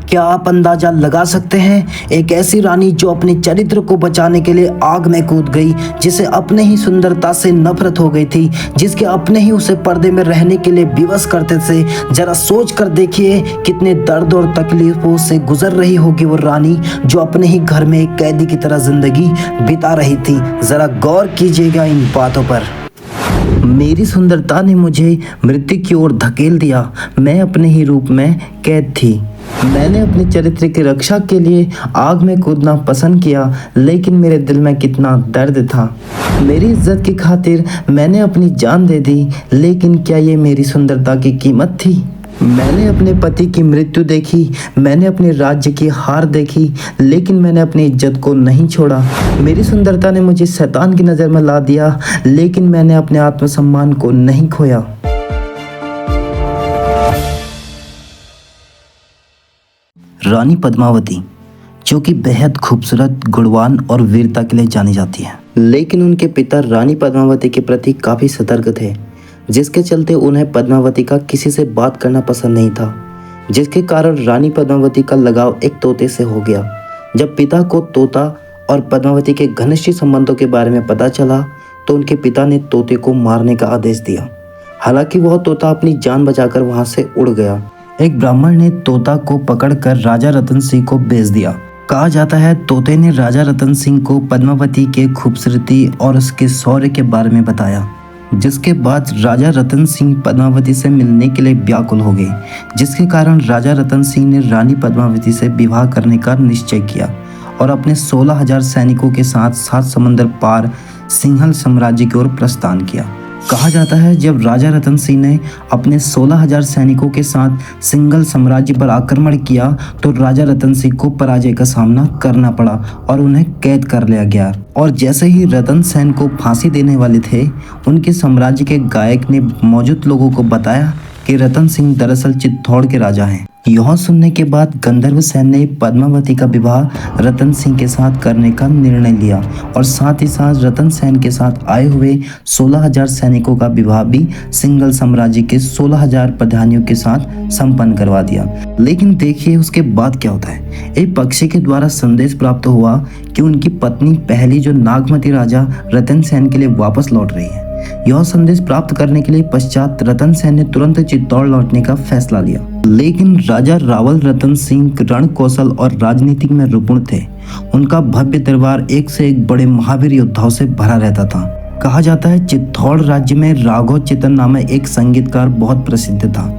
क्या आप अंदाजा लगा सकते हैं, एक ऐसी रानी जो अपने चरित्र को बचाने के लिए आग में कूद गई, जिसे अपने ही सुंदरता से नफरत हो गई थी, जिसके अपने ही उसे पर्दे में रहने के लिए विवश करते थे। जरा सोच कर देखिए कितने दर्द और तकलीफों से गुजर रही होगी वो रानी जो अपने ही घर में एक कैदी की तरह जिंदगी बिता रही थी। जरा गौर कीजिएगा इन बातों पर। मेरी सुंदरता ने मुझे मृत्यु की ओर धकेल दिया। मैं अपने ही रूप में कैद थी। मैंने अपने चरित्र की रक्षा के लिए आग में कूदना पसंद किया, लेकिन मेरे दिल में कितना दर्द था। मेरी इज्जत की खातिर मैंने अपनी जान दे दी, लेकिन क्या ये मेरी सुंदरता की कीमत थी? मैंने अपने पति की मृत्यु देखी, मैंने अपने राज्य की हार देखी, लेकिन मैंने अपनी इज्जत को नहीं छोड़ा। मेरी सुंदरता ने मुझे शैतान की नज़र में ला दिया, लेकिन मैंने अपने आत्मसम्मान को नहीं खोया। रानी पद्मावती, जो कि बेहद खूबसूरत, गुणवान और वीरता के लिए जानी जाती है, लेकिन उनके पिता रानी पद्मावती के प्रति काफ़ी सतर्क थे, जिसके चलते उन्हें पद्मावती का किसी से बात करना पसंद नहीं था, जिसके कारण रानी पद्मावती का लगाव एक तोते से हो गया। जब पिता को तोता और पद्मावती के घनिष्ठ संबंधों के बारे में पता चला तो उनके पिता ने तोते को मारने का आदेश दिया। हालांकि वह तोता अपनी जान बचाकर वहां से उड़ गया। एक ब्राह्मण ने तोता को पकड़कर राजा रतन सिंह को बेच दिया। कहा जाता है तोते ने राजा रतन सिंह को पद्मावती के खूबसूरती और उसके शौर्य के बारे में बताया, जिसके बाद राजा रतन सिंह पद्मावती से मिलने के लिए व्याकुल हो गए, जिसके कारण राजा रतन सिंह ने रानी पद्मावती से विवाह करने का निश्चय किया और अपने 16,000 सैनिकों के साथ 7 समंदर पार सिंहल साम्राज्य की ओर प्रस्थान किया। कहा जाता है जब राजा रतन सिंह ने अपने 16,000 सैनिकों के साथ सिंघल साम्राज्य पर आक्रमण किया तो राजा रतन सिंह को पराजय का सामना करना पड़ा और उन्हें कैद कर लिया गया। और जैसे ही रतन सेन को फांसी देने वाले थे, उनके साम्राज्य के गायक ने मौजूद लोगों को बताया कि रतन सिंह दरअसल चित्तौड़ के राजा हैं। यह सुनने के बाद गंधर्व सेन ने पद्मावती का विवाह रतन सिंह के साथ करने का निर्णय लिया और साथ ही साथ रतन सेन के साथ आए हुए 16,000 सैनिकों का विवाह भी सिंघल साम्राज्य के 16,000 प्रधानियों के साथ संपन्न करवा दिया। लेकिन देखिए उसके बाद क्या होता है। एक पक्षी के द्वारा संदेश प्राप्त हुआ कि उनकी पत्नी पहली जो नागमती राजा रतन सेन के लिए वापस लौट रही है। यह संदेश प्राप्त करने के लिए पश्चात रतन सेन ने तुरंत चित्तौड़ लौटने का फैसला लिया। लेकिन राजा रावल रतन सिंह रण कौशल और राजनीति में निपुण थे। उनका भव्य दरबार एक से एक बड़े महावीर योद्धाओं से भरा रहता था। कहा जाता है चित्तौड़ राज्य में राघव चेतन नामक एक संगीतकार बहुत प्रसिद्ध था।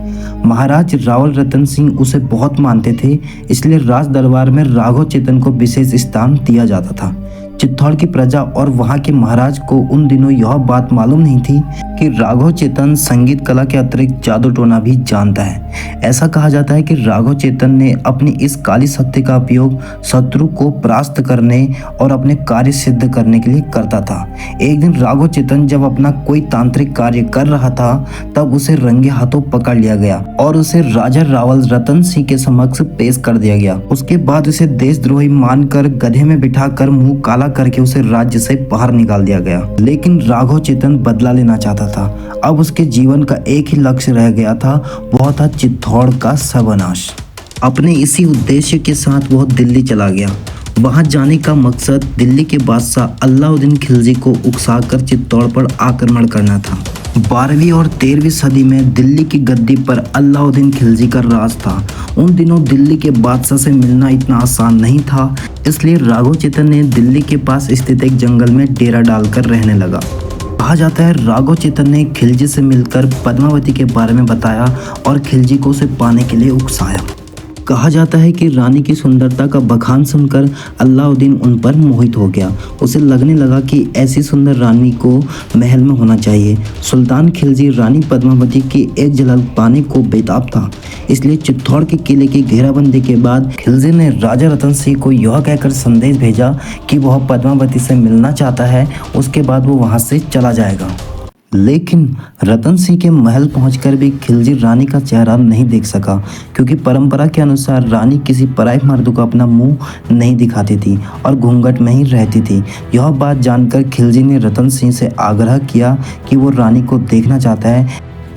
महाराज रावल रतन सिंह उसे बहुत मानते थे, इसलिए राज दरबार में राघव चेतन को विशेष स्थान दिया जाता था। चित्तौड़ की प्रजा और वहां के महाराज को उन दिनों यह बात मालूम नहीं थी कि राघव चेतन संगीत कला के अतिरिक्त जादू टोना भी जानता है। ऐसा कहा जाता है कि राघव चेतन ने अपनी इस काली शक्ति का उपयोग शत्रु को परास्त करने और अपने कार्य सिद्ध करने के लिए करता था। एक दिन राघव चेतन जब अपना कोई तांत्रिक कार्य कर रहा था तब उसे रंगे हाथों पकड़ लिया गया और उसे राजा रावल रतन सिंह के समक्ष पेश कर दिया गया। उसके बाद उसे देशद्रोही मानकर गधे में बिठाकर मुंह काला करके उसे राज्य से बाहर निकाल दिया गया। लेकिन राघव चेतन बदला लेना चाहता था। अब उसके जीवन का एक ही लक्ष्य रह गया था, वह था चित्तौड़ का सर्वनाश। अपने इसी उद्देश्य के साथ वह दिल्ली चला गया। वहां जाने का मकसद दिल्ली के बादशाह अलाउद्दीन खिलजी को उकसाकर चित्तौड़ पर आक्रमण करना था। 12वीं और 13वीं सदी में दिल्ली की गद्दी पर अलाउद्दीन खिलजी का राज था। उन दिनों दिल्ली के बादशाह से मिलना इतना आसान नहीं था, इसलिए राघव चेतन ने दिल्ली के पास स्थित एक जंगल में डेरा डालकर रहने लगा। कहा जाता है राघव चेतन ने खिलजी से मिलकर पद्मावती के बारे में बताया और खिलजी को उसे पाने के लिए उकसाया। कहा जाता है कि रानी की सुंदरता का बखान सुनकर अलाउद्दीन उन पर मोहित हो गया। उसे लगने लगा कि ऐसी सुंदर रानी को महल में होना चाहिए। सुल्तान खिलजी रानी पद्मावती की एक झलक पाने को बेताब था, इसलिए चित्तौड़ के किले की घेराबंदी के बाद खिलजी ने राजा रतन सिंह को यह कहकर संदेश भेजा कि वह पद्मावती से मिलना चाहता है, उसके बाद वो वहाँ से चला जाएगा। लेकिन रतन सिंह के महल पहुंचकर भी खिलजी रानी का चेहरा नहीं देख सका, क्योंकि परंपरा के अनुसार रानी किसी पराये मर्द को अपना मुंह नहीं दिखाती थी और घूंघट में ही रहती थी। यह बात जानकर खिलजी ने रतन सिंह से आग्रह किया कि वो रानी को देखना चाहता है,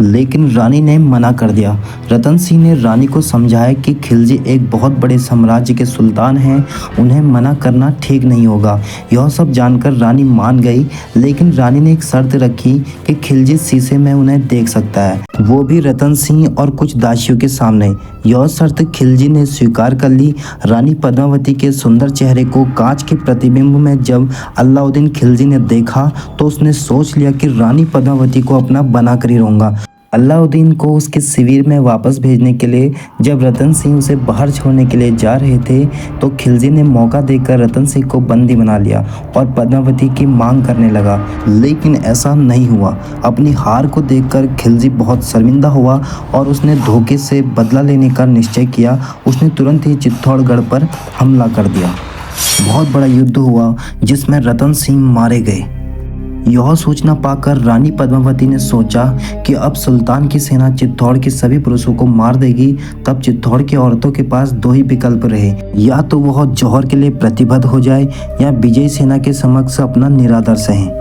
लेकिन रानी ने मना कर दिया। रतन सिंह ने रानी को समझाया कि खिलजी एक बहुत बड़े साम्राज्य के सुल्तान हैं, उन्हें मना करना ठीक नहीं होगा। यह सब जानकर रानी मान गई, लेकिन रानी ने एक शर्त रखी कि खिलजी शीशे में उन्हें देख सकता है, वो भी रतन सिंह और कुछ दासियों के सामने। यह शर्त खिलजी ने स्वीकार कर ली। रानी पद्मावती के सुंदर चेहरे को कांच के प्रतिबिंब में जब अलाउद्दीन खिलजी ने देखा तो उसने सोच लिया कि रानी पद्मावती को अपना बना कर ही रहूंगा। अलाउद्दीन को उसके शिविर में वापस भेजने के लिए जब रतन सिंह उसे बाहर छोड़ने के लिए जा रहे थे तो खिलजी ने मौका देकर रतन सिंह को बंदी बना लिया और पद्मावती की मांग करने लगा, लेकिन ऐसा नहीं हुआ। अपनी हार को देखकर खिलजी बहुत शर्मिंदा हुआ और उसने धोखे से बदला लेने का निश्चय किया। उसने तुरंत ही चित्तौड़गढ़ पर हमला कर दिया। बहुत बड़ा युद्ध हुआ जिसमें रतन सिंह मारे गए। यह सूचना पाकर रानी पद्मावती ने सोचा कि अब सुल्तान की सेना चित्तौड़ के सभी पुरुषों को मार देगी। तब चित्तौड़ की औरतों के पास दो ही विकल्प रहे, या तो वह जौहर के लिए प्रतिबद्ध हो जाए या विजयी सेना के समक्ष अपना निरादर सहे।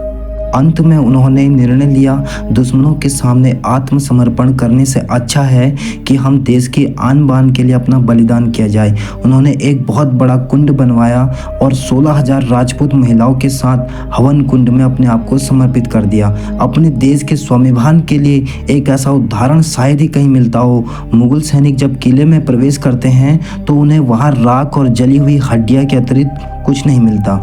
अंत में उन्होंने निर्णय लिया, दुश्मनों के सामने आत्मसमर्पण करने से अच्छा है कि हम देश की आन बान के लिए अपना बलिदान किया जाए। उन्होंने एक बहुत बड़ा कुंड बनवाया और 16,000 राजपूत महिलाओं के साथ हवन कुंड में अपने आप को समर्पित कर दिया। अपने देश के स्वाभिमान के लिए एक ऐसा उदाहरण शायद ही कहीं मिलता हो। मुगल सैनिक जब किले में प्रवेश करते हैं तो उन्हें वहाँ राख और जली हुई हड्डियाँ के अतिरिक्त कुछ नहीं मिलता।